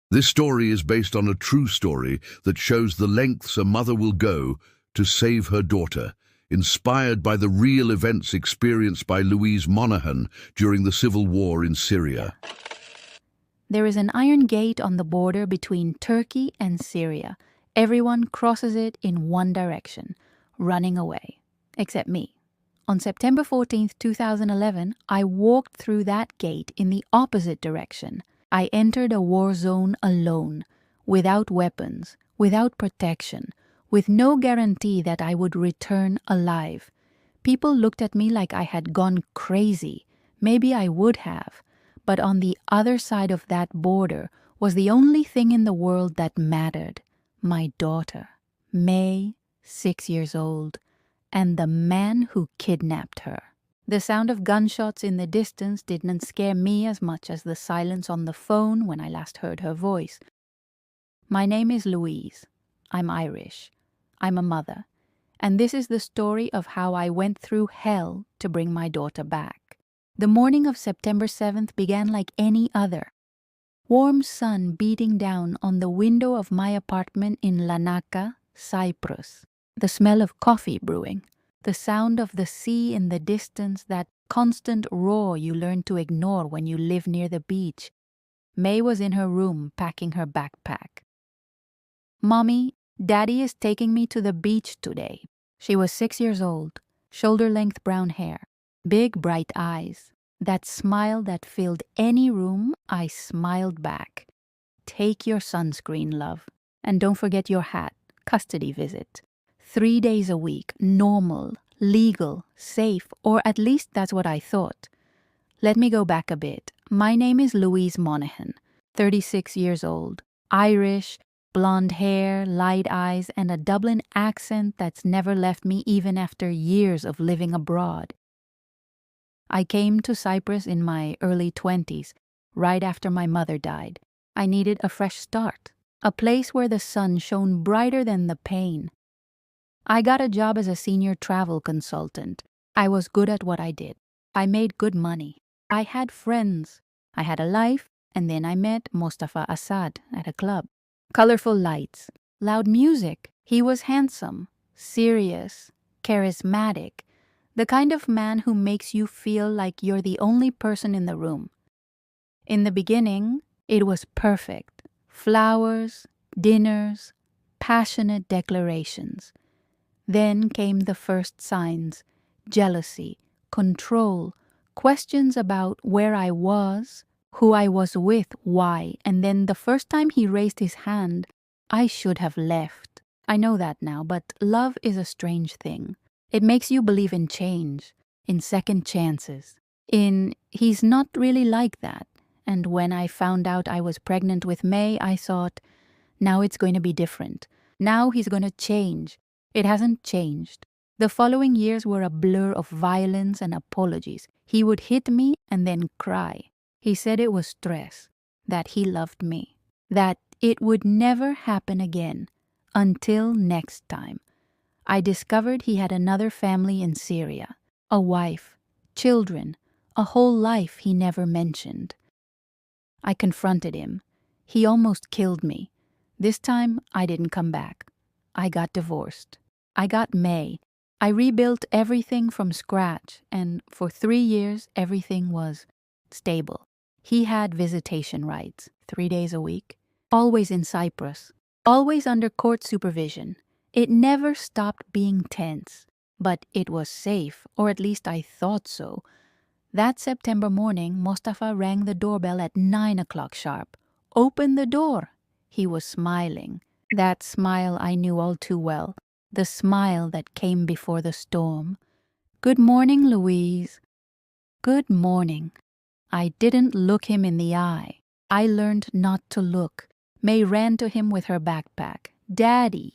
This story is based on a true story that shows the lengths a mother will go to save her daughter, inspired by the real events experienced by Louise Monaghan during the civil war in Syria. There is an iron gate on the border between Turkey and Syria. Everyone crosses it in one direction, running away, except me. On September 14th, 2011, I walked through that gate in the opposite direction. I entered a war zone alone, without weapons, without protection, with no guarantee that I would return alive. People looked at me like I had gone crazy. Maybe I would have. But on the other side of that border was the only thing in the world that mattered. My daughter, May, 6 years old, and the man who kidnapped her. The sound of gunshots in the distance didn't scare me as much as the silence on the phone when I last heard her voice. My name is Louise. I'm Irish. I'm a mother. And this is the story of how I went through hell to bring my daughter back. The morning of September 7th began like any other. Warm sun beating down on the window of my apartment in Larnaca, Cyprus. The smell of coffee brewing. The sound of the sea in the distance, that constant roar you learn to ignore when you live near the beach. May was in her room packing her backpack. "Mommy, Daddy is taking me to the beach today." She was 6 years old, shoulder-length brown hair, big bright eyes. That smile that filled any room. I smiled back. "Take your sunscreen, love. And don't forget your hat. Custody visit. 3 days a week, normal, legal, safe, or at least that's what I thought." Let me go back a bit. My name is Louise Monaghan, 36 years old, Irish, blonde hair, light eyes, and a Dublin accent that's never left me even after years of living abroad. I came to Cyprus in my early 20s, right after my mother died. I needed a fresh start, a place where the sun shone brighter than the pain. I got a job as a senior travel consultant. I was good at what I did. I made good money. I had friends. I had a life, and then I met Mustafa Assad at a club. Colorful lights, loud music. He was handsome, serious, charismatic, the kind of man who makes you feel like you're the only person in the room. In the beginning, it was perfect. Flowers, dinners, passionate declarations. Then came the first signs: jealousy, control, questions about where I was, who I was with, why, and then the first time he raised his hand, I should have left. I know that now, but love is a strange thing. It makes you believe in change, in second chances, in he's not really like that. And when I found out I was pregnant with May, I thought, now it's going to be different. Now he's going to change. It hasn't changed. The following years were a blur of violence and apologies. He would hit me and then cry. He said it was stress, that he loved me, that it would never happen again, until next time. I discovered he had another family in Syria, a wife, children, a whole life he never mentioned. I confronted him. He almost killed me. This time, I didn't come back. I got divorced. I got May. I rebuilt everything from scratch, and for 3 years, everything was stable. He had visitation rights, 3 days a week, always in Cyprus, always under court supervision. It never stopped being tense, but it was safe, or at least I thought so. That September morning, Mustafa rang the doorbell at 9 o'clock sharp. "Open the door." He was smiling. That smile I knew all too well, the smile that came before the storm. "Good morning, Louise." "Good morning." I didn't look him in the eye. I learned not to look. May ran to him with her backpack. "Daddy,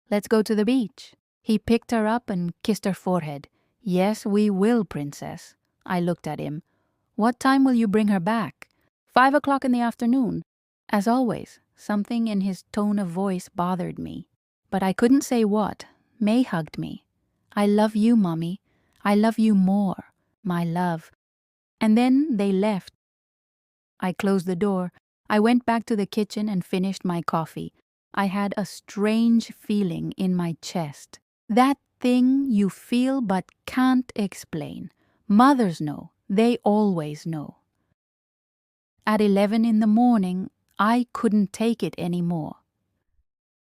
let's go to the beach." He picked her up and kissed her forehead. "Yes, we will, princess." I looked at him. "What time will you bring her back?" 5 o'clock in the afternoon. As always, something in his tone of voice bothered me. But I couldn't say what. May hugged me. "I love you, Mommy. I love you more, my love." And then they left. I closed the door. I went back to the kitchen and finished my coffee. I had a strange feeling in my chest. That thing you feel but can't explain. Mothers know. They always know. At 11 in the morning, I couldn't take it anymore.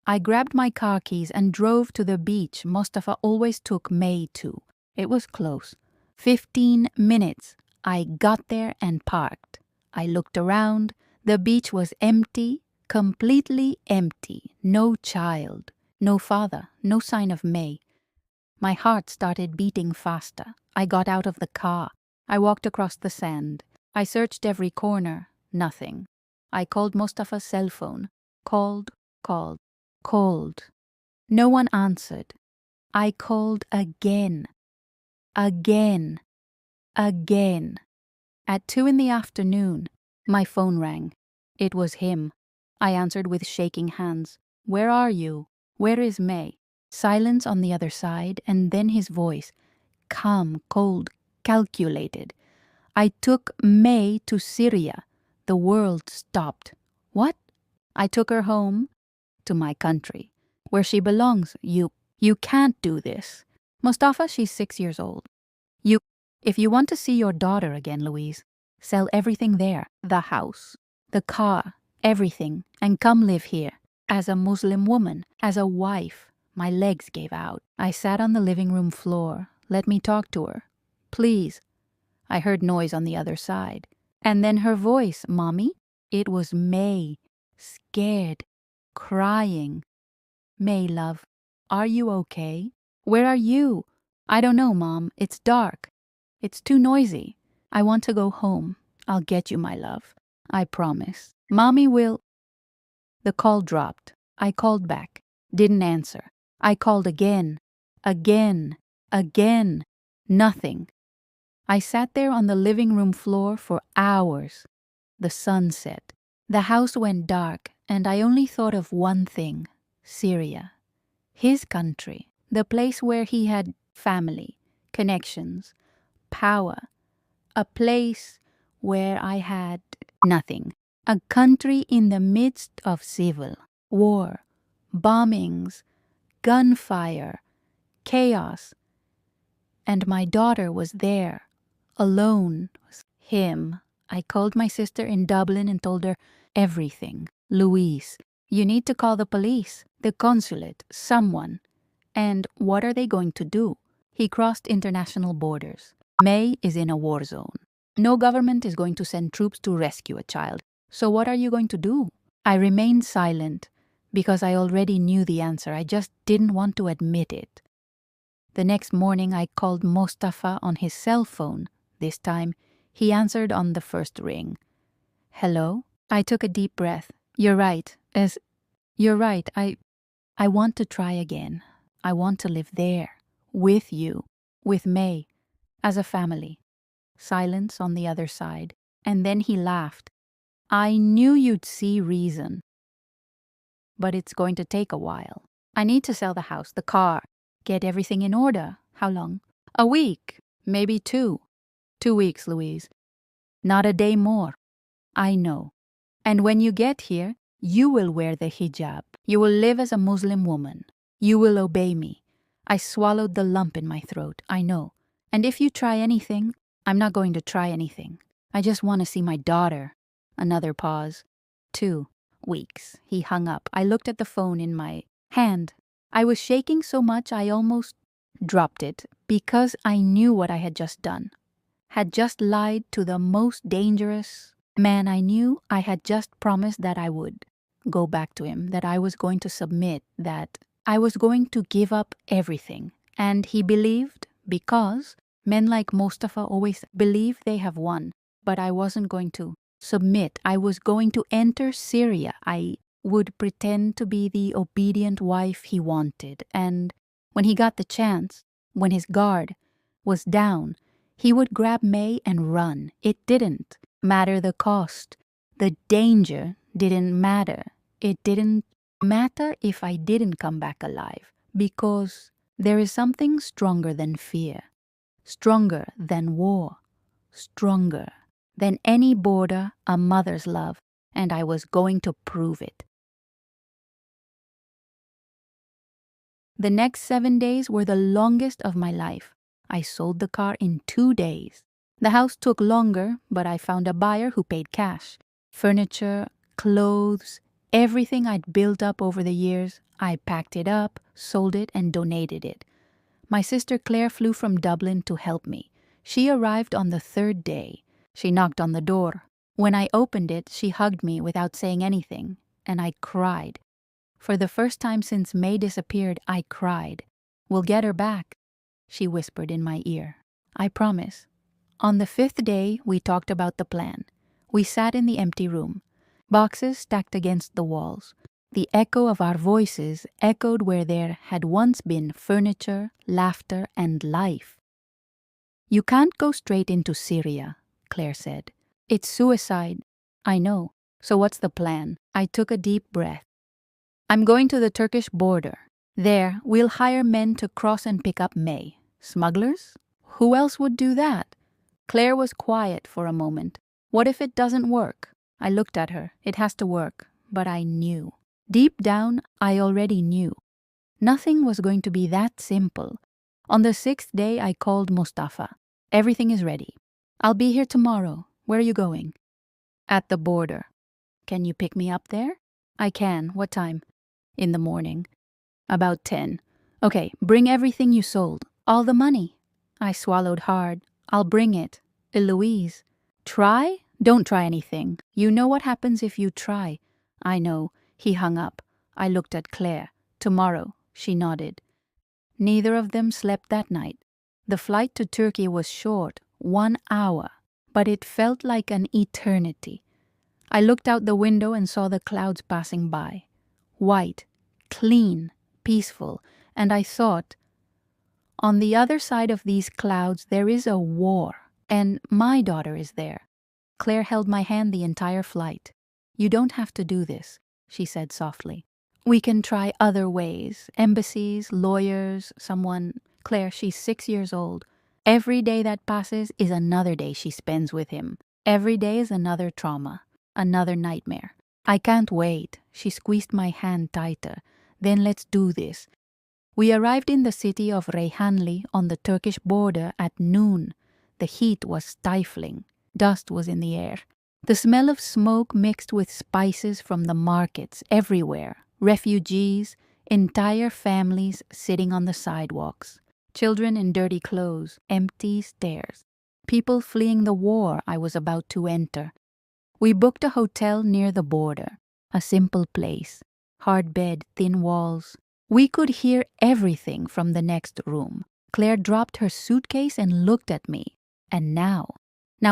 I grabbed my car keys and drove to the beach Mustafa always took May to. It was close. 15 minutes. I got there and parked. I looked around. The beach was empty, completely empty. No child, no father, no sign of May. My heart started beating faster. I got out of the car. I walked across the sand. I searched every corner. Nothing. I called Mustafa's cell phone. Called. No one answered. I called again. Again. At 2 in the afternoon, my phone rang. It was him. I answered with shaking hands. Where are you? Where is May? Silence on the other side, and then his voice. Calm, cold, calculated. I took May to Syria. The world stopped. What? I took her home to my country, where she belongs. You can't do this. Mustafa, she's 6 years old. If you want to see your daughter again, Louise, sell everything there, the house, the car, everything, and come live here. As a Muslim woman, as a wife. My legs gave out. I sat on the living room floor. Let me talk to her. Please. I heard noise on the other side. And then her voice, Mommy. It was May, scared, crying. May, love, are you okay? Where are you? I don't know, Mom. It's dark. It's too noisy. I want to go home. I'll get you, my love. I promise. Mommy will. The call dropped. I called back. Didn't answer. I called again. Nothing. I sat there on the living room floor for hours. The sun set. The house went dark, and I only thought of one thing. Syria. His country. The place where he had family, connections, power. A place where I had nothing. A country in the midst of civil war, bombings, gunfire, chaos. And my daughter was there, alone. Him. I called my sister in Dublin and told her everything. Louise, you need to call the police, the consulate, someone. And what are they going to do? He crossed international borders. May is in a war zone. No government is going to send troops to rescue a child. So what are you going to do? I remained silent because I already knew the answer. I just didn't want to admit it. The next morning I called Mustafa on his cell phone. This time he answered on the first ring. Hello? I took a deep breath. You're right. I want to try again. I want to live there. With you. With May. As a family. Silence on the other side. And then he laughed. I knew you'd see reason. But it's going to take a while. I need to sell the house, the car, get everything in order. How long? A week. Maybe 2. 2 weeks, Louise. Not a day more. I know. And when you get here, you will wear the hijab. You will live as a Muslim woman. You will obey me. I swallowed the lump in my throat. I know. And if you try anything, I'm not going to try anything. I just want to see my daughter. Another pause. 2 weeks. He hung up. I looked at the phone in my hand. I was shaking so much I almost dropped it because I knew what I had just done. Had just lied to the most dangerous man I knew. I had just promised that I would go back to him, that I was going to submit, that I was going to give up everything. And he believed, because men like Mustafa always believe they have won. But I wasn't going to submit. I was going to enter Syria. I would pretend to be the obedient wife he wanted. And when he got the chance, when his guard was down, he would grab May and run. It didn't matter the cost. The danger didn't matter. It didn't matter if I didn't come back alive, because there is something stronger than fear, stronger than war, stronger than any border, a mother's love, and I was going to prove it. The next 7 days were the longest of my life. I sold the car in 2 days. The house took longer, but I found a buyer who paid cash. Furniture, clothes, everything I'd built up over the years, I packed it up, sold it, and donated it. My sister Claire flew from Dublin to help me. She arrived on the 3rd day. She knocked on the door. When I opened it, she hugged me without saying anything, and I cried. For the first time since May disappeared, I cried. "We'll get her back," she whispered in my ear. "I promise." On the 5th day, we talked about the plan. We sat in the empty room, boxes stacked against the walls. The echo of our voices echoed where there had once been furniture, laughter, and life. "You can't go straight into Syria," Claire said. "It's suicide." "I know. So what's the plan?" I took a deep breath. "I'm going to the Turkish border. There, we'll hire men to cross and pick up May. Smugglers? Who else would do that?" Claire was quiet for a moment. "What if it doesn't work?" I looked at her. It has to work. But I knew. Deep down, I already knew. Nothing was going to be that simple. On the 6th day, I called Mustafa. "Everything is ready. I'll be here tomorrow. Where are you going?" "At the border." "Can you pick me up there?" "I can. What time?" "In the morning." "About 10. Okay, bring everything you sold. All the money." I swallowed hard. "I'll bring it." "Louise." "Try? Don't try anything. You know what happens if you try." "I know." He hung up. I looked at Claire. "Tomorrow." She nodded. Neither of them slept that night. The flight to Turkey was short, 1 hour, but it felt like an eternity. I looked out the window and saw the clouds passing by. White, clean, peaceful, and I thought, on the other side of these clouds there is a war, and my daughter is there. Claire held my hand the entire flight. "You don't have to do this," she said softly. "We can try other ways, embassies, lawyers, someone." Claire, she's 6 years old. Every day that passes is another day she spends with him. Every day is another trauma, another nightmare. "I can't wait." She squeezed my hand tighter. "Then let's do this." We arrived in the city of Reyhanli on the Turkish border at noon. The heat was stifling. Dust was in the air. The smell of smoke mixed with spices from the markets everywhere. Refugees, entire families sitting on the sidewalks. Children in dirty clothes, empty stares. People fleeing the war I was about to enter. We booked a hotel near the border. A simple place. Hard bed, thin walls. We could hear everything from the next room. Claire dropped her suitcase and looked at me. And now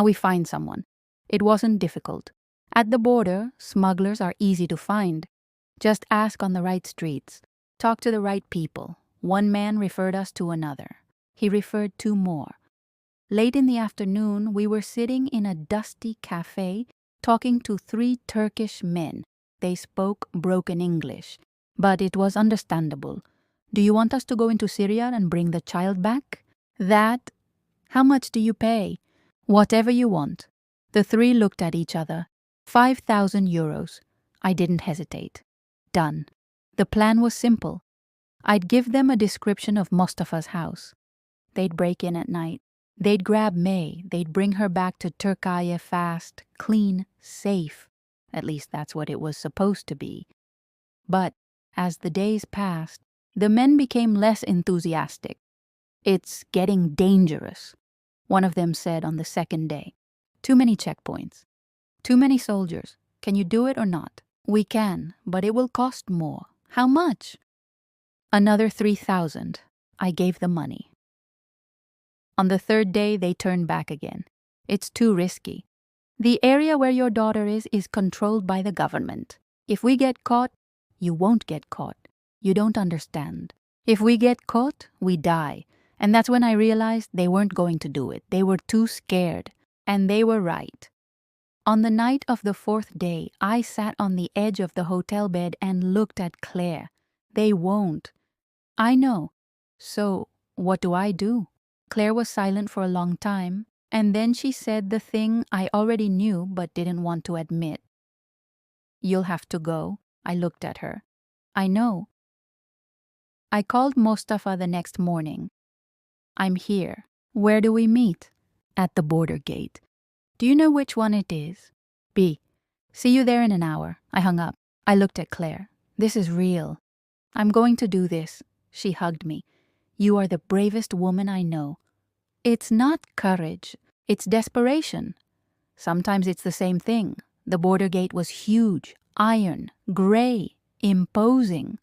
we find someone. It wasn't difficult. At the border, smugglers are easy to find. Just ask on the right streets. Talk to the right people. One man referred us to another. He referred 2 more. Late in the afternoon, we were sitting in a dusty cafe talking to 3 Turkish men. They spoke broken English, but it was understandable. "Do you want us to go into Syria and bring the child back?" "That." "How much do you pay?" "Whatever you want." The 3 looked at each other. 5,000 euros. I didn't hesitate. Done. The plan was simple. I'd give them a description of Mustafa's house. They'd break in at night. They'd grab May. They'd bring her back to Turkey fast, clean, safe. At least that's what it was supposed to be. But as the days passed, the men became less enthusiastic. "It's getting dangerous," one of them said on the 2nd day. "Too many checkpoints. Too many soldiers. Can you do it or not?" "We can, but it will cost more." "How much?" "Another 3,000. I gave the money. On the 3rd day, they turned back again. "It's too risky. The area where your daughter is controlled by the government. If we get caught..." "You won't get caught. You don't understand. If we get caught, we die." And that's when I realized they weren't going to do it. They were too scared. And they were right. On the night of the 4th day, I sat on the edge of the hotel bed and looked at Claire. "They won't." "I know. So, what do I do?" Claire was silent for a long time, and then she said the thing I already knew but didn't want to admit. You'll have to go. I looked at her. I know. I called Mustafa the next morning. I'm here. Where do we meet? At the border gate. Do you know which one it is? B. See you there in an hour. I hung up. I looked at Claire. This is real. I'm going to do this. She hugged me. You are the bravest woman I know. It's not courage. It's desperation. Sometimes it's the same thing. The border gate was huge, iron, gray, imposing.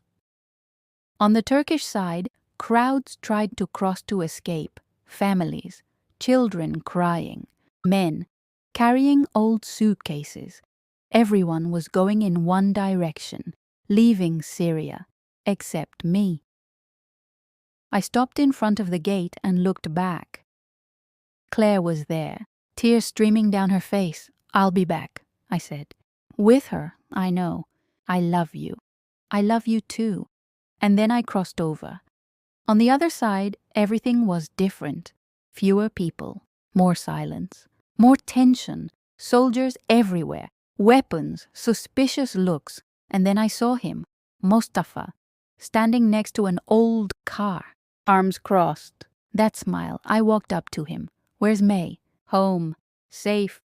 On the Turkish side, crowds tried to cross to escape. Families, children crying, men carrying old suitcases. Everyone was going in one direction, leaving Syria, except me. I stopped in front of the gate and looked back. Claire was there, tears streaming down her face. I'll be back, I said. With her, I know. I love you. I love you too. And then I crossed over. On the other side, everything was different. Fewer people, more silence, more tension, soldiers everywhere, weapons, suspicious looks. And then I saw him, Mustafa, standing next to an old car, arms crossed. That smile, I walked up to him. Where's May? Home. Safe.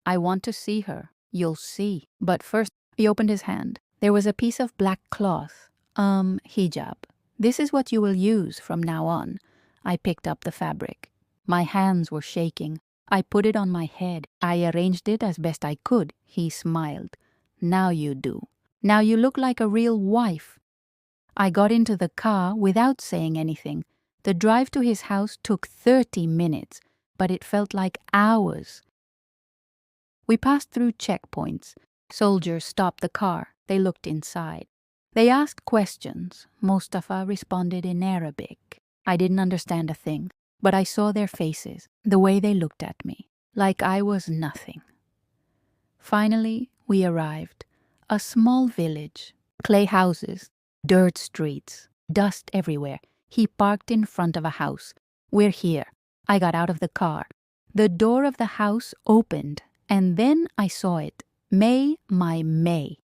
I want to see her. You'll see. But first, he opened his hand. There was a piece of black cloth. Hijab. This is what you will use from now on. I picked up the fabric. My hands were shaking. I put it on my head. I arranged it as best I could. He smiled. Now you do. Now you look like a real wife. I got into the car without saying anything. The drive to his house took 30 minutes, but it felt like hours. We passed through checkpoints. Soldiers stopped the car. They looked inside. They asked questions. Mustafa responded in Arabic. I didn't understand a thing, but I saw their faces, the way they looked at me, like I was nothing. Finally, we arrived. A small village, clay houses, dirt streets, dust everywhere. He parked in front of a house. We're here. I got out of the car. The door of the house opened, and then I saw it. May, my May.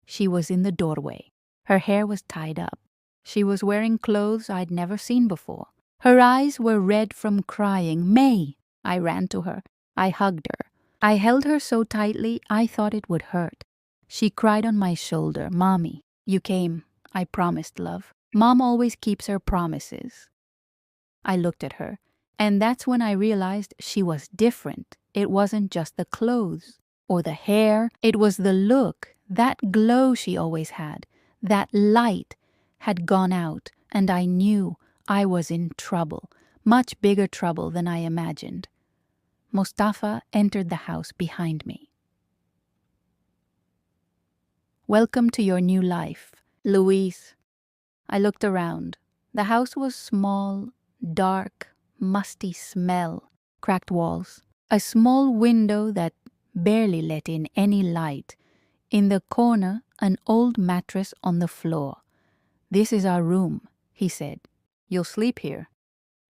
She was in the doorway. Her hair was tied up. She was wearing clothes I'd never seen before. Her eyes were red from crying. May! I ran to her. I hugged her. I held her so tightly I thought it would hurt. She cried on my shoulder. Mommy, you came. I promised, love. Mom always keeps her promises. I looked at her, and that's when I realized she was different. It wasn't just the clothes or the hair. It was the look, that glow she always had. That light had gone out, and I knew I was in trouble, much bigger trouble than I imagined. Mustafa entered the house behind me. Welcome to your new life, Louise. I looked around. The house was small, dark, musty smell, cracked walls, a small window that barely let in any light. In the corner, an old mattress on the floor. This is our room, he said. You'll sleep here.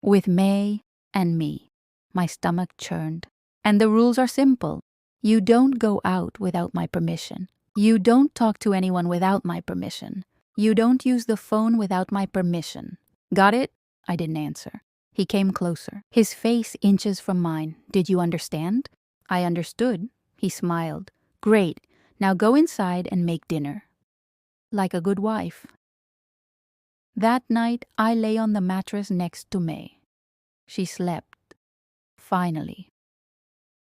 With May and me. My stomach churned. And the rules are simple. You don't go out without my permission. You don't talk to anyone without my permission. You don't use the phone without my permission. Got it? I didn't answer. He came closer, his face inches from mine. Did you understand? I understood. He smiled. Great. Now go inside and make dinner. Like a good wife. That night, I lay on the mattress next to May. She slept. Finally.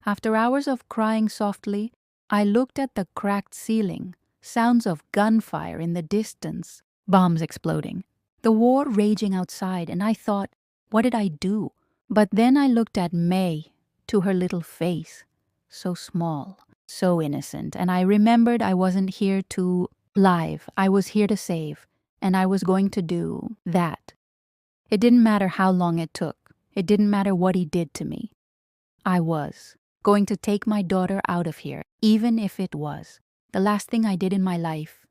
After hours of crying softly, I looked at the cracked ceiling, sounds of gunfire in the distance, bombs exploding, the war raging outside, and I thought, what did I do? But then I looked at May, to her little face, so small, so innocent, and I remembered I wasn't here to live. I was here to save, and I was going to do that. It didn't matter how long it took. It didn't matter what he did to me. I was going to take my daughter out of here, even if it was the last thing I did in my life.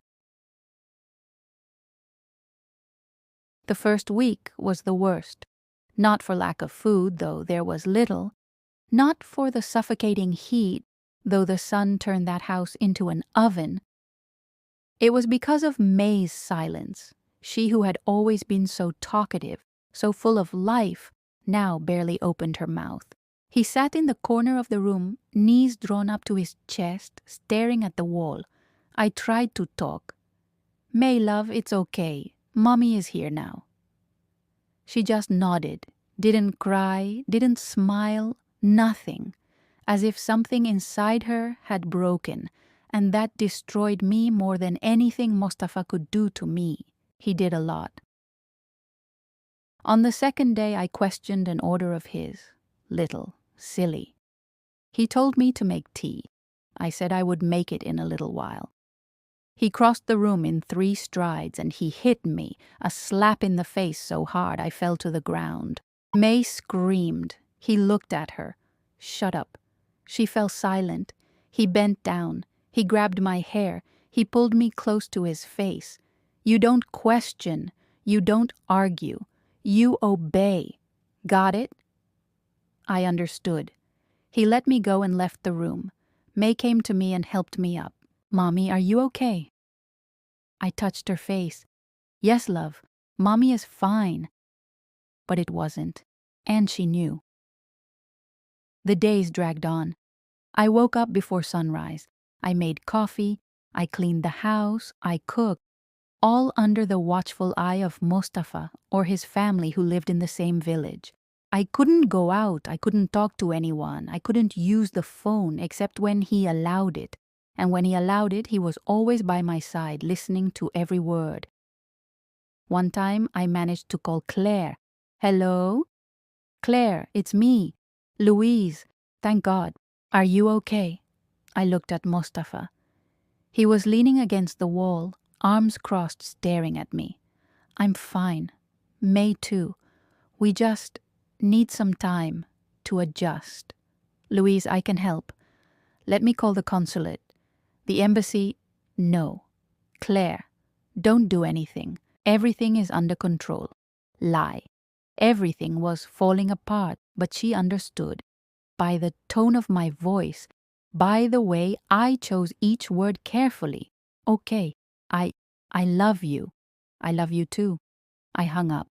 The first week was the worst. Not for lack of food, though there was little. Not for the suffocating heat, though the sun turned that house into an oven. It was because of May's silence. She who had always been so talkative, so full of life, now barely opened her mouth. He sat in the corner of the room, knees drawn up to his chest, staring at the wall. I tried to talk. "May, love, it's okay. Mommy is here now." She just nodded, didn't cry, didn't smile, nothing, as if something inside her had broken, and that destroyed me more than anything Mustafa could do to me. He did a lot. On the second day, I questioned an order of his. Little, silly. He told me to make tea. I said I would make it in a little while. He crossed the room in 3 strides and he hit me, a slap in the face so hard I fell to the ground. May screamed. He looked at her. "Shut up." She fell silent. He bent down. He grabbed my hair. He pulled me close to his face. "You don't question. You don't argue. You obey. Got it?" I understood. He let me go and left the room. May came to me and helped me up. "Mommy, are you okay?" I touched her face. "Yes, love. Mommy is fine." But it wasn't. And she knew. The days dragged on. I woke up before sunrise. I made coffee. I cleaned the house. I cooked. All under the watchful eye of Mustafa or his family who lived in the same village. I couldn't go out. I couldn't talk to anyone. I couldn't use the phone except when he allowed it. And when he allowed it, he was always by my side, listening to every word. One time, I managed to call Claire. "Hello? Claire, it's me. Louise. Thank God. Are you okay?" I looked at Mustafa. He was leaning against the wall, arms crossed, staring at me. "I'm fine. May too. We just need some time to adjust." "Louise, I can help. Let me call the consulate. The embassy, no. Claire, don't do anything. Everything is under control." Lie. Everything was falling apart, but she understood. By the tone of my voice, by the way I chose each word carefully. "Okay, I love you. I love you too." I hung up.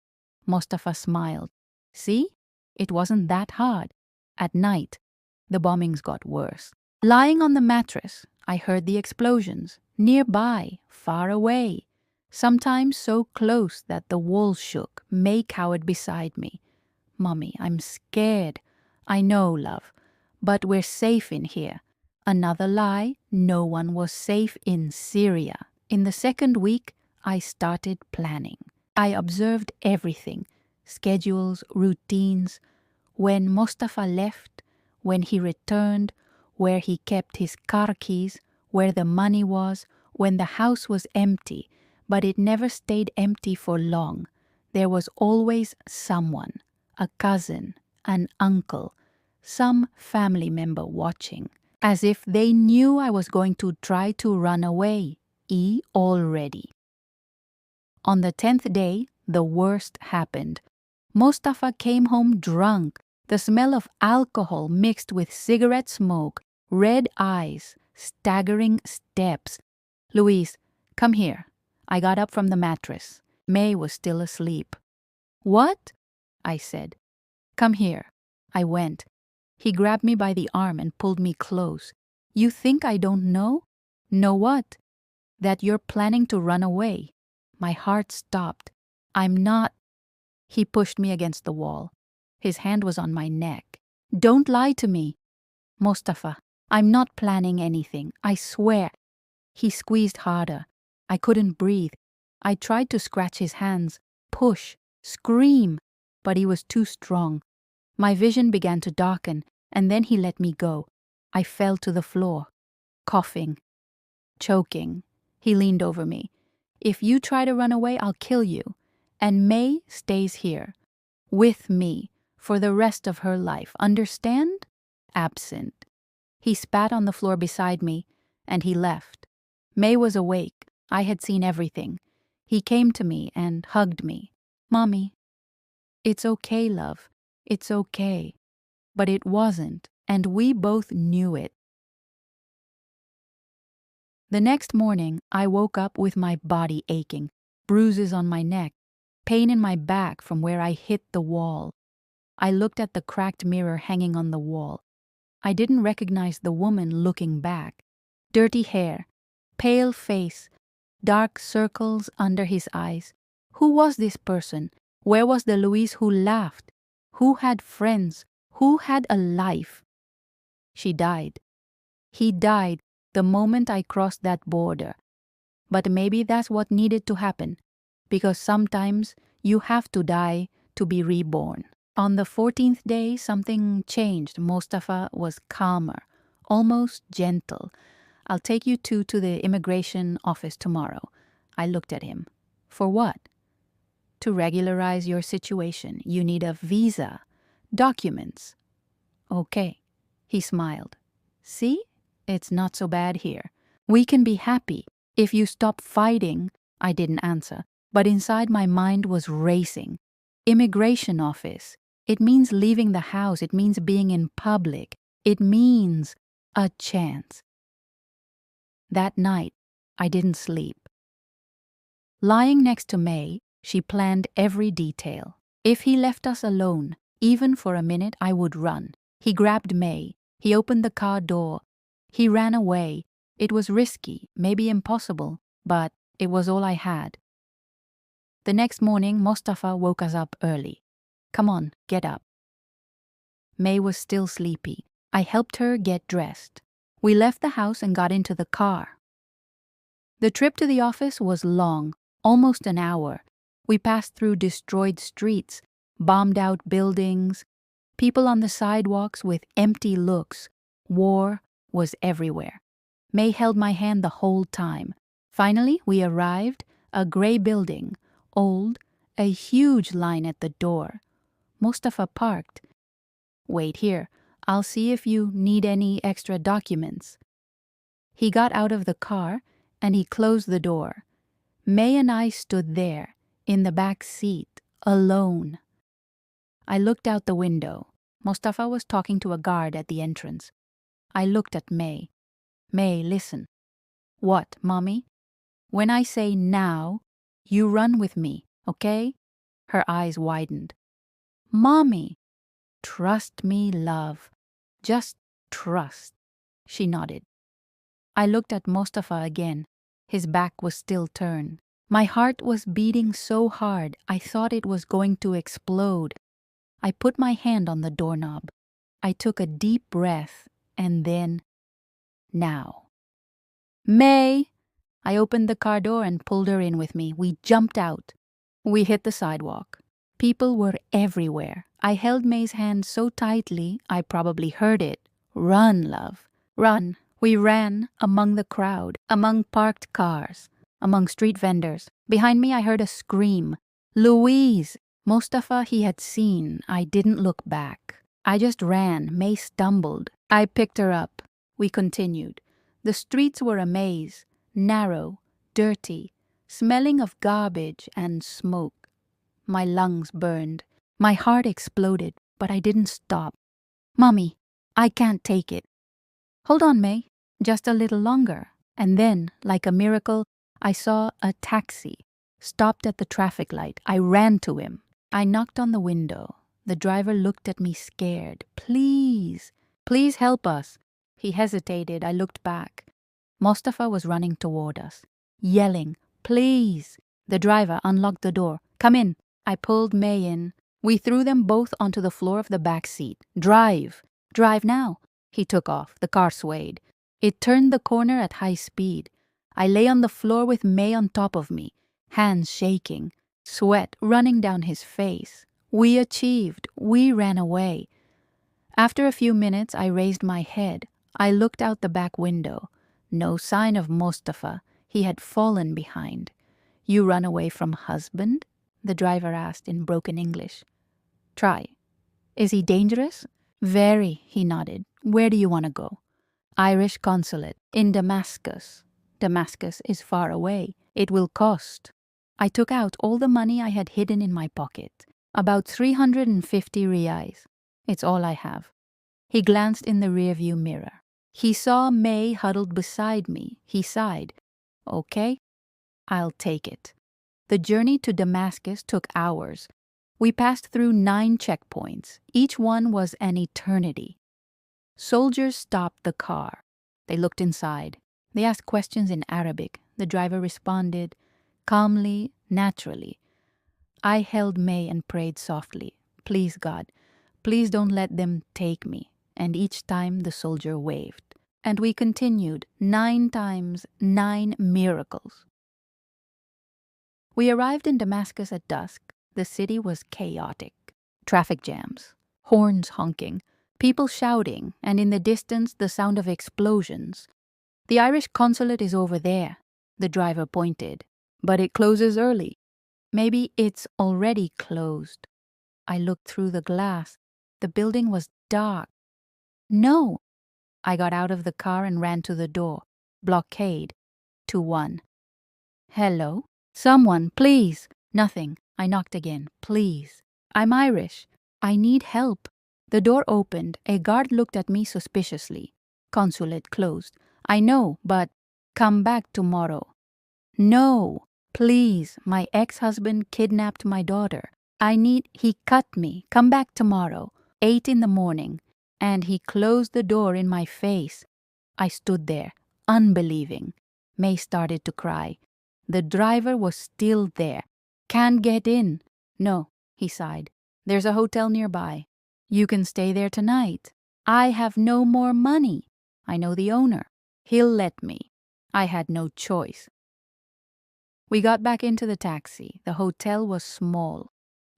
Mustafa smiled. "See? It wasn't that hard." At night, the bombings got worse. Lying on the mattress, I heard the explosions, nearby, far away. Sometimes so close that the walls shook. May cowered beside me. "Mommy, I'm scared." "I know, love, but we're safe in here." Another lie, no one was safe in Syria. In the second week, I started planning. I observed everything, schedules, routines. When Mustafa left, when he returned, where he kept his car keys, where the money was, when the house was empty, but it never stayed empty for long. There was always someone, a cousin, an uncle, some family member watching, as if they knew I was going to try to run away, already. On the 10th day, the worst happened. Mustafa came home drunk, the smell of alcohol mixed with cigarette smoke, red eyes, staggering steps. "Louise, come here." I got up from the mattress. May was still asleep. "What?" I said. "Come here." I went. He grabbed me by the arm and pulled me close. "You think I don't know?" "Know what?" "That you're planning to run away." My heart stopped. "I'm not." He pushed me against the wall. His hand was on my neck. "Don't lie to me." "Mustafa, I'm not planning anything. I swear." He squeezed harder. I couldn't breathe. I tried to scratch his hands, push, scream, but he was too strong. My vision began to darken, and then he let me go. I fell to the floor, coughing, choking. He leaned over me. "If you try to run away, I'll kill you. And May stays here, with me, for the rest of her life. Understand?" Absent. He spat on the floor beside me, and he left. May was awake. I had seen everything. He came to me and hugged me. "Mommy, it's okay, love. It's okay." But it wasn't, and we both knew it. The next morning, I woke up with my body aching, bruises on my neck, pain in my back from where I hit the wall. I looked at the cracked mirror hanging on the wall. I didn't recognize the woman looking back. Dirty hair, pale face, dark circles under his eyes. Who was this person? Where was the Louise who laughed? Who had friends? Who had a life? She died. He died the moment I crossed that border. But maybe that's what needed to happen, because sometimes you have to die to be reborn. On the 14th day, something changed. Mustafa was calmer, almost gentle. I'll take you two to the immigration office tomorrow. I looked at him. For what? To regularize your situation. You need a visa. Documents. Okay. He smiled. See? It's not so bad here. We can be happy. If you stop fighting, I didn't answer, but inside my mind was racing. Immigration office. It means leaving the house. It means being in public. It means a chance. That night, I didn't sleep. Lying next to May, she planned every detail. If he left us alone, even for a minute, I would run. He grabbed May. He opened the car door. He ran away. It was risky, maybe impossible, but it was all I had. The next morning, Mustafa woke us up early. Come on, get up. May was still sleepy. I helped her get dressed. We left the house and got into the car. The trip to the office was long, almost an hour. We passed through destroyed streets, bombed-out buildings, people on the sidewalks with empty looks. War was everywhere. May held my hand the whole time. Finally, we arrived, a gray building, old, a huge line at the door. Mustafa parked. Wait here. I'll see if you need any extra documents. He got out of the car and he closed the door. May and I stood there, in the back seat, alone. I looked out the window. Mustafa was talking to a guard at the entrance. I looked at May. May, listen. What, Mommy? When I say now, you run with me, okay? Her eyes widened. Mommy! Trust me, love. Just trust. She nodded. I looked at Mustafa again. His back was still turned. My heart was beating so hard I thought it was going to explode. I put my hand on the doorknob. I took a deep breath and then, now. May! I opened the car door and pulled her in with me. We jumped out. We hit the sidewalk. People were everywhere. I held May's hand so tightly I probably heard it. Run, love. Run. We ran among the crowd, among parked cars, among street vendors. Behind me I heard a scream. Louise! Mustafa he had seen. I didn't look back. I just ran. May stumbled. I picked her up. We continued. The streets were a maze, narrow, dirty, smelling of garbage and smoke. My lungs burned. My heart exploded, but I didn't stop. Mommy, I can't take it. Hold on, May. Just a little longer. And then, like a miracle, I saw a taxi. Stopped at the traffic light. I ran to him. I knocked on the window. The driver looked at me scared. Please, please help us. He hesitated. I looked back. Mustafa was running toward us, yelling, please. The driver unlocked the door. Come in. I pulled May in. We threw them both onto the floor of the back seat. Drive. Drive now. He took off. The car swayed. It turned the corner at high speed. I lay on the floor with May on top of me, hands shaking, sweat running down his face. We achieved. We ran away. After a few minutes, I raised my head. I looked out the back window. No sign of Mustafa. He had fallen behind. You run away from husband? The driver asked in broken English. Try. Is he dangerous? Very, he nodded. Where do you want to go? Irish consulate in Damascus. Damascus is far away. It will cost. I took out all the money I had hidden in my pocket. About 350 reais. It's all I have. He glanced in the rearview mirror. He saw May huddled beside me. He sighed. Okay, I'll take it. The journey to Damascus took hours. We passed through 9 checkpoints. Each one was an eternity. Soldiers stopped the car. They looked inside. They asked questions in Arabic. The driver responded, calmly, naturally. I held May and prayed softly. Please, God, please don't let them take me. And each time the soldier waved. And we continued 9 times, 9 miracles. We arrived in Damascus at dusk. The city was chaotic. Traffic jams, horns honking, people shouting, and in the distance the sound of explosions. The Irish consulate is over there, the driver pointed. But it closes early. Maybe it's already closed. I looked through the glass. The building was dark. No! I got out of the car and ran to the door. Blockade. To 1. Hello? Someone, please. Nothing. I knocked again. Please. I'm Irish. I need help. The door opened. A guard looked at me suspiciously. Consulate closed. I know, but come back tomorrow. No. Please. My ex-husband kidnapped my daughter. He cut me. Come back tomorrow. 8 in the morning. And he closed the door in my face. I stood there, unbelieving. May started to cry. The driver was still there. Can't get in. No, he sighed. There's a hotel nearby. You can stay there tonight. I have no more money. I know the owner. He'll let me. I had no choice. We got back into the taxi. The hotel was small,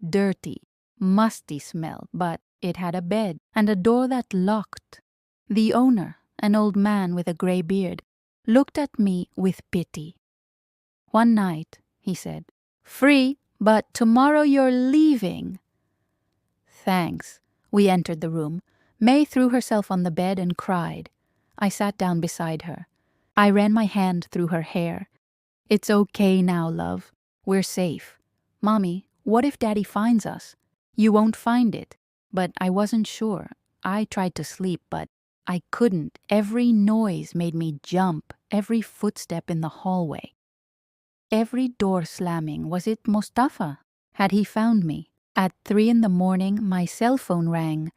dirty, musty smell, but it had a bed and a door that locked. The owner, an old man with a gray beard, looked at me with pity. One night, he said, free, but tomorrow you're leaving. Thanks. We entered the room. May threw herself on the bed and cried. I sat down beside her. I ran my hand through her hair. It's okay now, love. We're safe. Mommy, what if Daddy finds us? You won't find it. But I wasn't sure. I tried to sleep, but I couldn't. Every noise made me jump, every footstep in the hallway. Every door slamming. Was it Mustafa? Had he found me? At 3 in the morning, my cell phone rang.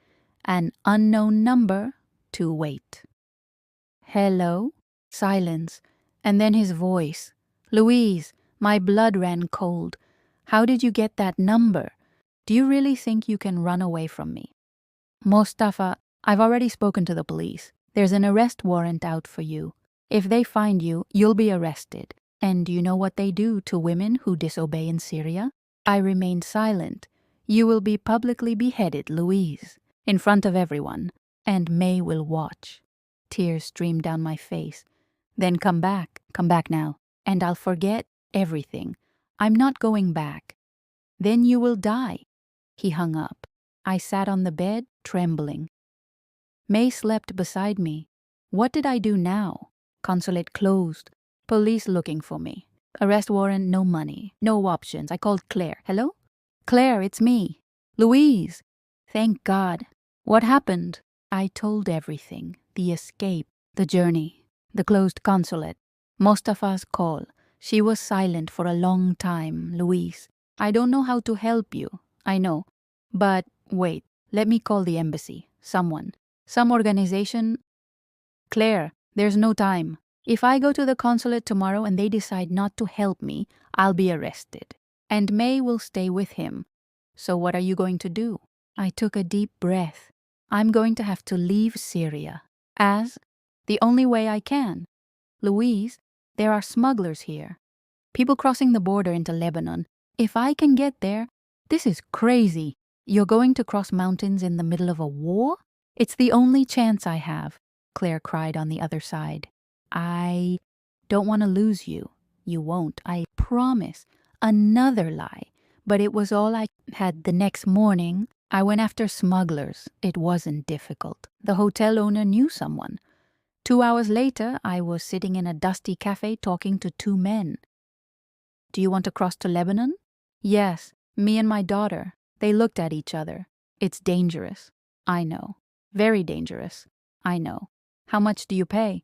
An unknown number to wait. Hello? Silence. And then his voice. Louise, my blood ran cold. How did you get that number? Do you really think you can run away from me? Mustafa, I've already spoken to the police. There's an arrest warrant out for you. If they find you, you'll be arrested. And you know what they do to women who disobey in Syria? I remained silent. You will be publicly beheaded, Louise, in front of everyone, and May will watch. Tears streamed down my face. Then come back now, and I'll forget everything. I'm not going back. Then you will die. He hung up. I sat on the bed, trembling. May slept beside me. What did I do now? Consulate closed. Police looking for me. Arrest warrant, no money, no options. I called Claire. Hello? Claire, it's me. Louise. Thank God. What happened? I told everything. The escape, the journey, the closed consulate, Mustafa's call. She was silent for a long time, Louise. I don't know how to help you. I know. But wait, let me call the embassy. Someone. Some organization. Claire, there's no time. If I go to the consulate tomorrow and they decide not to help me, I'll be arrested. And May will stay with him. So what are you going to do? I took a deep breath. I'm going to have to leave Syria. As the only way I can. Louise, there are smugglers here. People crossing the border into Lebanon. If I can get there, this is crazy. You're going to cross mountains in the middle of a war? It's the only chance I have, Claire cried on the other side. I don't want to lose you. You won't, I promise. Another lie. But it was all I had. The next morning, I went after smugglers. It wasn't difficult. The hotel owner knew someone. 2 hours later, I was sitting in a dusty cafe talking to 2 men. Do you want to cross to Lebanon? Yes, me and my daughter. They looked at each other. It's dangerous. I know. Very dangerous. I know. How much do you pay?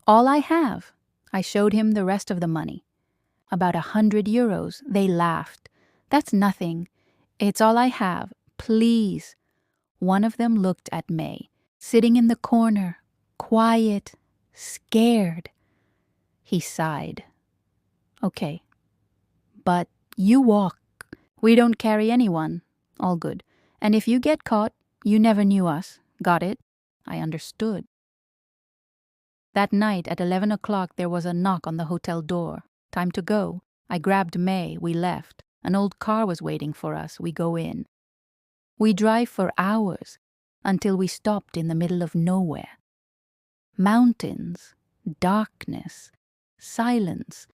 All I have. I showed him the rest of the money. About 100 euros. They laughed. That's nothing. It's all I have. Please. One of them looked at May, sitting in the corner, quiet, scared. He sighed. Okay. But you walk. We don't carry anyone. All good. And if you get caught, you never knew us. Got it? I understood. That night at 11 o'clock there was a knock on the hotel door. Time to go. I grabbed May. We left. An old car was waiting for us. We go in. We drive for hours until we stopped in the middle of nowhere. Mountains, darkness, silence.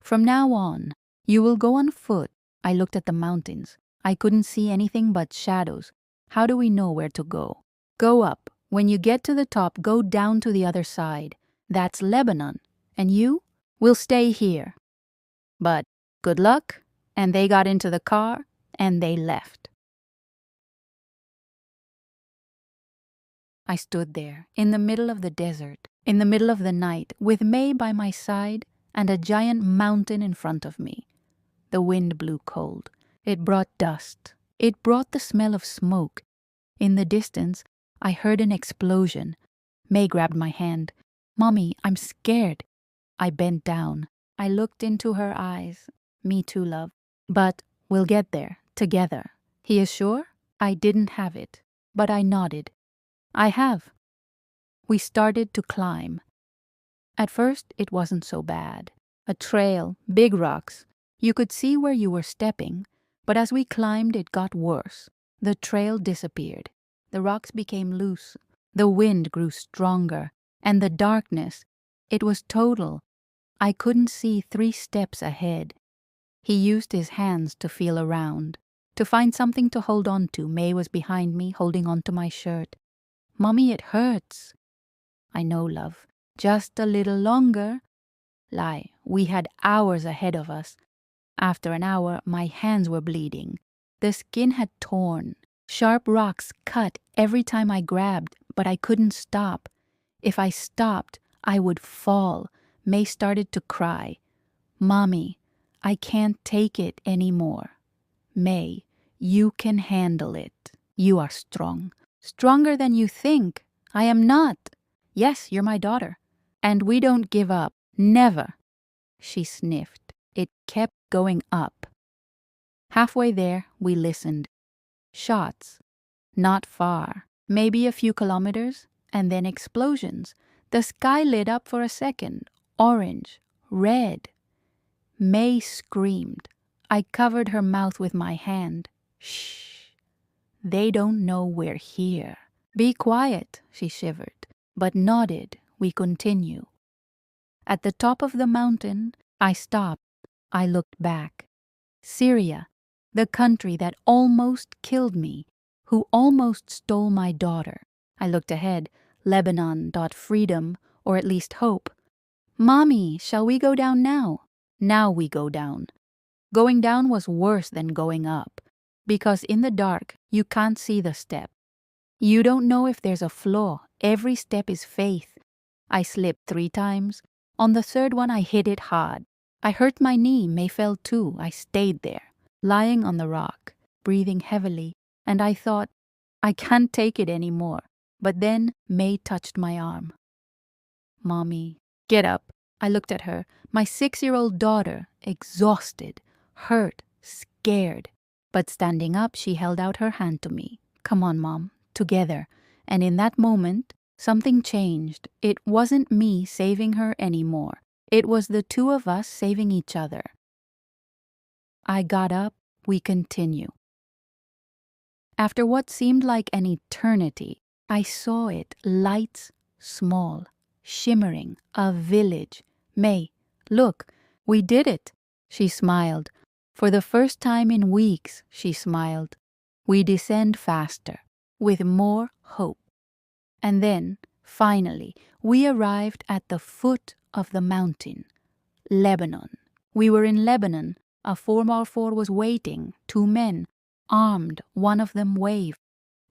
From now on, you will go on foot. I looked at the mountains. I couldn't see anything but shadows. How do we know where to go? Go up. When you get to the top, go down to the other side. That's Lebanon. And you? We'll stay here. But good luck. And they got into the car and they left. I stood there, in the middle of the desert, in the middle of the night, with May by my side and a giant mountain in front of me. The wind blew cold. It brought dust. It brought the smell of smoke. In the distance, I heard an explosion. May grabbed my hand. Mommy, I'm scared. I bent down. I looked into her eyes. Me too, love. But we'll get there, together. He is sure? I didn't have it, but I nodded. I have. We started to climb. At first, it wasn't so bad. A trail, big rocks. You could see where you were stepping, but as we climbed, it got worse. The trail disappeared. The rocks became loose. The wind grew stronger. And the darkness, it was total. I couldn't see 3 steps ahead. He used his hands to feel around, to find something to hold on to. May was behind me, holding on to my shirt. Mommy, it hurts. I know, love. Just a little longer. Lie, we had hours ahead of us. After an hour, my hands were bleeding. The skin had torn. Sharp rocks cut every time I grabbed, but I couldn't stop. If I stopped, I would fall. May started to cry. Mommy, I can't take it anymore. May, you can handle it. You are strong. Stronger than you think. I am not. Yes, you're my daughter. And we don't give up. Never. She sniffed. It kept going up. Halfway there, we listened. Shots. Not far. Maybe a few kilometers. And then explosions. The sky lit up for a second. Orange. Red. May screamed. I covered her mouth with my hand. Shh. They don't know we're here. Be quiet, she shivered, but nodded. We continue. At the top of the mountain, I stopped. I looked back. Syria, the country that almost killed me, who almost stole my daughter. I looked ahead. Lebanon, freedom, or at least hope. Mommy, shall we go down now? Now we go down. Going down was worse than going up, because in the dark, you can't see the step. You don't know if there's a flaw. Every step is faith. I slipped 3 times. On the 3rd one, I hit it hard. I hurt my knee. May fell too. I stayed there, lying on the rock, breathing heavily, and I thought, I can't take it anymore. But then May touched my arm. Mommy, get up. I looked at her, my 6-year-old daughter, exhausted, hurt, scared. But standing up, she held out her hand to me. Come on, Mom, together. And in that moment, something changed. It wasn't me saving her anymore. It was the 2 of us saving each other. I got up. We continue. After what seemed like an eternity, I saw it, lights, small, shimmering, a village. May, look, we did it. She smiled. For the first time in weeks, she smiled. We descend faster, with more hope. And then, finally, we arrived at the foot of the mountain, Lebanon. We were in Lebanon. A 4x4 was waiting, 2 men, armed. One of them waved.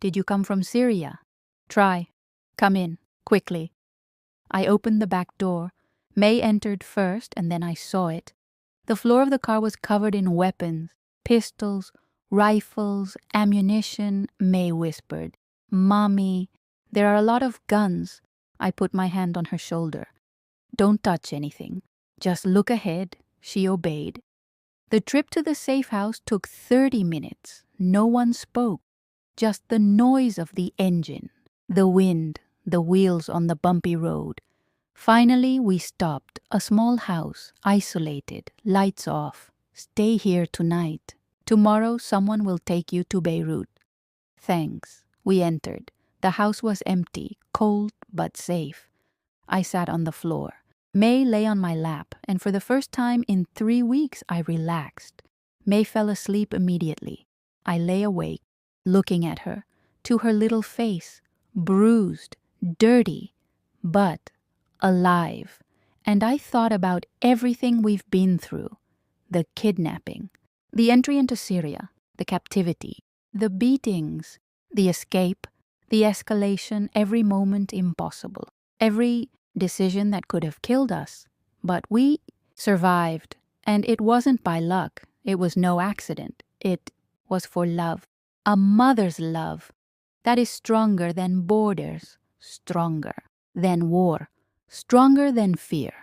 Did you come from Syria? Try. Come in, quickly. I opened the back door. May entered first, and then I saw it. The floor of the car was covered in weapons, pistols, rifles, ammunition. May whispered, "Mommy, there are a lot of guns." I put my hand on her shoulder. "Don't touch anything. Just look ahead." She obeyed. The trip to the safe house took 30 minutes. No one spoke. Just the noise of the engine, the wind, the wheels on the bumpy road. Finally, we stopped. A small house, isolated, lights off. "Stay here tonight. Tomorrow someone will take you to Beirut." "Thanks." We entered. The house was empty, cold but safe. I sat on the floor. May lay on my lap, and for the first time in 3 weeks I relaxed. May fell asleep immediately. I lay awake, looking at her, to her little face, bruised, dirty, but alive. And I thought about everything we've been through. The kidnapping, the entry into Syria, the captivity, the beatings, the escape, the escalation, every moment impossible, every decision that could have killed us. But we survived, and it wasn't by luck. It was no accident. It was for love. A mother's love that is stronger than borders, stronger than war, stronger than fear.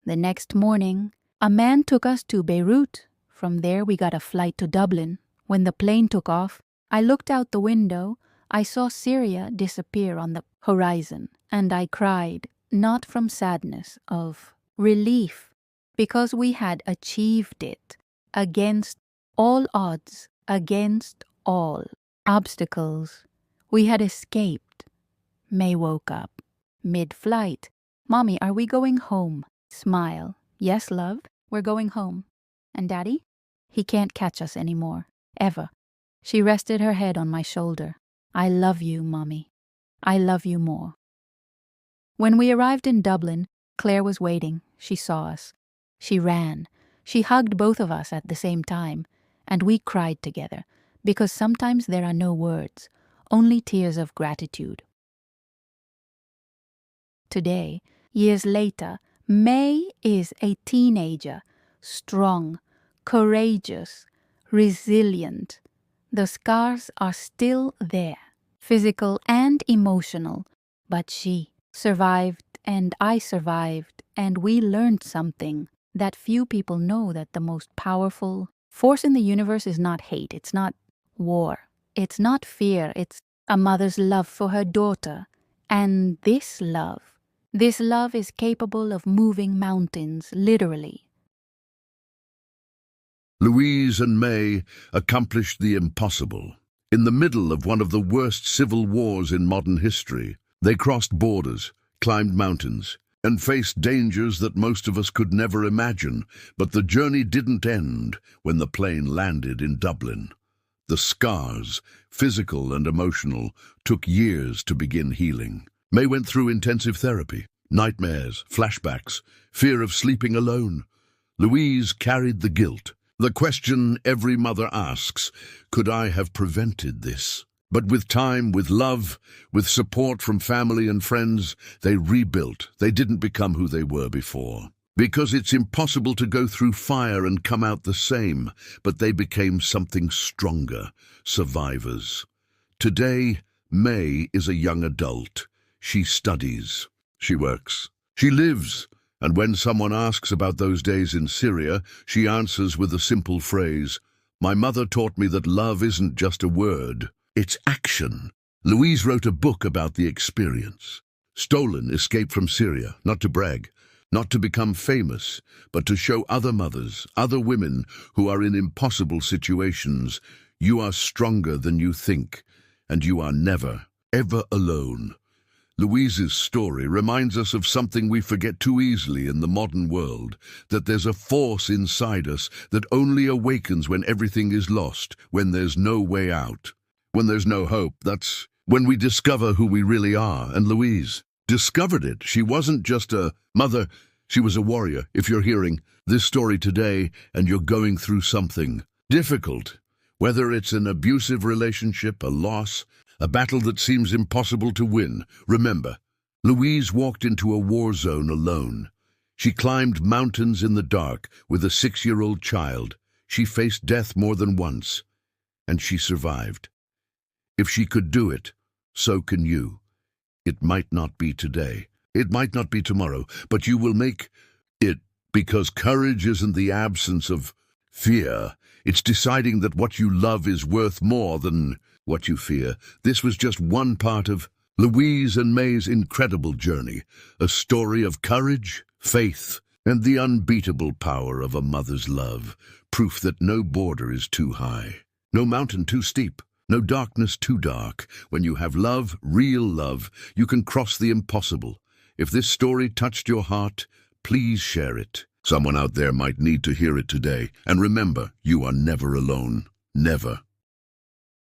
The next morning, a man took us to Beirut. From there, we got a flight to Dublin. When the plane took off, I looked out the window. I saw Syria disappear on the horizon, and I cried, not from sadness, of relief, because we had achieved it against all odds, against all obstacles. We had escaped. May woke up mid-flight. "Mommy, are we going home?" Smile. "Yes, love, we're going home." "And Daddy?" "He can't catch us anymore. Ever." She rested her head on my shoulder. "I love you, Mommy. I love you more." When we arrived in Dublin, Claire was waiting. She saw us. She ran. She hugged both of us at the same time, and we cried together, because sometimes there are no words, only tears of gratitude. Today, years later, May is a teenager, strong, courageous, resilient. The scars are still there, physical and emotional, but she survived, and I survived, and we learned something that few people know, that the most powerful force in the universe is not hate, it's not war, it's not fear, it's a mother's love for her daughter. And this love is capable of moving mountains, literally. Louise and May accomplished the impossible. In the middle of one of the worst civil wars in modern history, they crossed borders, climbed mountains, and faced dangers that most of us could never imagine. But the journey didn't end when the plane landed in Dublin. The scars, physical and emotional, took years to begin healing. May went through intensive therapy, nightmares, flashbacks, fear of sleeping alone. Louise carried the guilt. The question every mother asks, could I have prevented this? But with time, with love, with support from family and friends, they rebuilt. They didn't become who they were before. Because it's impossible to go through fire and come out the same, but they became something stronger, survivors. Today, May is a young adult. She studies, she works, she lives. And when someone asks about those days in Syria, she answers with a simple phrase, "My mother taught me that love isn't just a word, it's action." Louise wrote a book about the experience. Stolen, escape from Syria, not to brag, not to become famous, but to show other mothers, other women who are in impossible situations, you are stronger than you think, and you are never, ever alone. Louise's story reminds us of something we forget too easily in the modern world, that there's a force inside us that only awakens when everything is lost, when there's no way out. When there's no hope, that's when we discover who we really are, and Louise discovered it. She wasn't just a mother, she was a warrior. If you're hearing this story today and you're going through something difficult, whether it's an abusive relationship, a loss, a battle that seems impossible to win. Remember, Louise walked into a war zone alone. She climbed mountains in the dark with a 6-year-old child. She faced death more than once, and she survived. If she could do it, so can you. It might not be today, it might not be tomorrow, but you will make it, because courage isn't the absence of fear. It's deciding that what you love is worth more than what you fear. This was just one part of Louise and May's incredible journey, a story of courage, faith, and the unbeatable power of a mother's love, proof that no border is too high, no mountain too steep, no darkness too dark. When you have love, real love, you can cross the impossible. If this story touched your heart, please share it. Someone out there might need to hear it today. And remember, you are never alone. Never.